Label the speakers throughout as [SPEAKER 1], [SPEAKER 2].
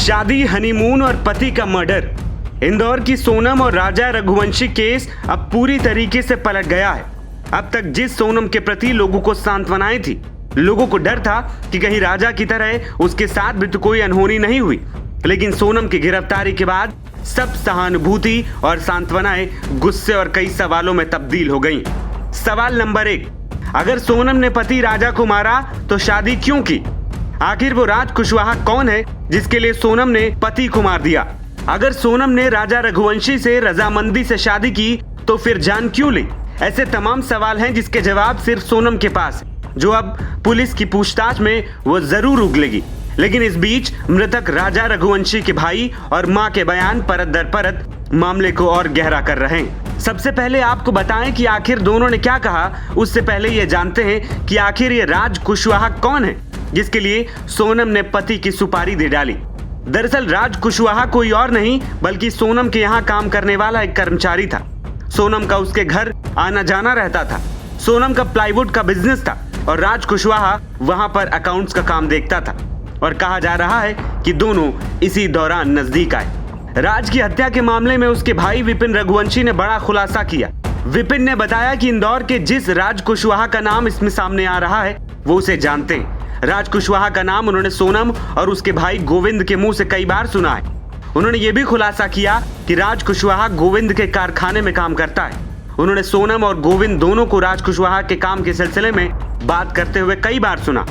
[SPEAKER 1] शादी, हनीमून और पति का मर्डर। इंदौर की सोनम और राजा रघुवंशी केस अब पूरी तरीके से पलट गया है। अब तक जिस सोनम के प्रति लोगों को सांत्वनाएं थी, लोगों को डर था कि कहीं राजा की तरह उसके साथ भी तो कोई अनहोनी नहीं हुई, लेकिन सोनम की गिरफ्तारी के बाद सब सहानुभूति और सांत्वनाएं गुस्से और कई सवालों में तब्दील हो गईं। सवाल नंबर 1, अगर सोनम ने पति राजा को मारा तो शादी क्यों की? आखिर वो राज कुशवाहा कौन है जिसके लिए सोनम ने पति को मार दिया? अगर सोनम ने राजा रघुवंशी से रजामंदी से शादी की तो फिर जान क्यों ली? ऐसे तमाम सवाल हैं जिसके जवाब सिर्फ सोनम के पास है, जो अब पुलिस की पूछताछ में वो जरूर उगलेगी। लेकिन इस बीच मृतक राजा रघुवंशी के भाई और मां के बयान परत दर परत मामले को और गहरा कर रहे हैं। सबसे पहले आपको बताएं कि आखिर दोनों ने क्या कहा। उससे पहले ये जानते हैं कि आखिर ये राज कुशवाहा कौन है जिसके लिए सोनम ने पति की सुपारी दे डाली। दरअसल राज कुशवाहा कोई और नहीं बल्कि सोनम के यहाँ काम करने वाला एक कर्मचारी था। सोनम का उसके घर आना जाना रहता था। सोनम का प्लाईवुड का बिजनेस था और राज कुशवाहा वहां पर अकाउंट्स का काम देखता था, और कहा जा रहा है कि दोनों इसी दौरान नजदीक आए। राज की हत्या के मामले में उसके भाई विपिन रघुवंशी ने बड़ा खुलासा किया। विपिन ने बताया कि इंदौर के जिस राज कुशवाहा का नाम इसमें सामने आ रहा है वो उसे जानते हैं। राज कुशवाहा का नाम उन्होंने सोनम और उसके भाई गोविंद के मुंह से कई बार सुना है। उन्होंने ये भी खुलासा किया कि राज कुशवाहा गोविंद के कारखाने में काम करता है। उन्होंने सोनम और गोविंद दोनों को राज कुशवाहा के काम के सिलसिले में बात करते हुए कई बार सुना।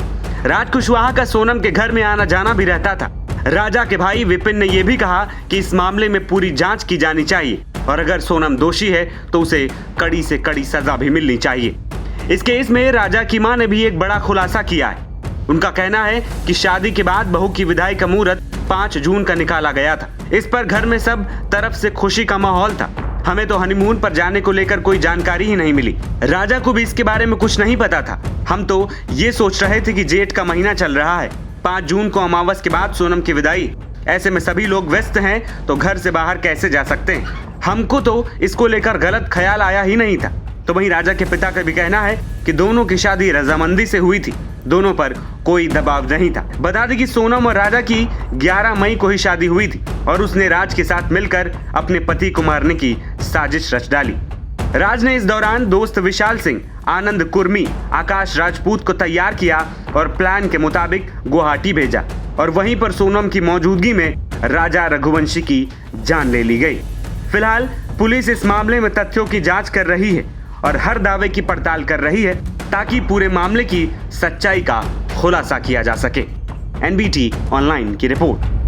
[SPEAKER 1] राज कुशवाहा का सोनम के घर में आना जाना भी रहता था। राजा के भाई विपिन ने यह भी कहा कि इस मामले में पूरी जांच की जानी चाहिए और अगर सोनम दोषी है तो उसे कड़ी से कड़ी सजा भी मिलनी चाहिए। इस केस में राजा की मां ने भी एक बड़ा खुलासा किया है। उनका कहना है कि शादी के बाद बहू की विदाई का मुहूर्त 5 जून का निकाला गया था। इस पर घर में सब तरफ से खुशी का माहौल था। हमें तो हनीमून पर जाने को लेकर कोई जानकारी ही नहीं मिली। राजा को भी इसके बारे में कुछ नहीं पता था। हम तो ये सोच रहे थे कि जेठ का महीना चल रहा है, 5 जून को अमावस के बाद सोनम की विदाई, ऐसे में सभी लोग व्यस्त हैं तो घर से बाहर कैसे जा सकते हैं। हमको तो इसको लेकर गलत ख्याल आया ही नहीं था। तो वहीं राजा के पिता का भी कहना है कि दोनों की शादी रजामंदी से हुई थी, दोनों पर कोई दबाव नहीं था। बता दें कि सोनम और राजा की 11 मई को ही शादी हुई थी और उसने राज के साथ मिलकर अपने पति को मारने की साजिश रच डाली। राज ने इस दौरान दोस्त विशाल सिंह, आनंद कुर्मी, आकाश राजपूत को तैयार किया और प्लान के मुताबिक गुवाहाटी भेजा और वहीं पर सोनम की मौजूदगी में राजा रघुवंशी की जान ले ली गई। फिलहाल पुलिस इस मामले में तथ्यों की जांच कर रही है और हर दावे की पड़ताल कर रही है ताकि पूरे मामले की सच्चाई का खुलासा किया जा सके। एनबीटी ऑनलाइन की रिपोर्ट।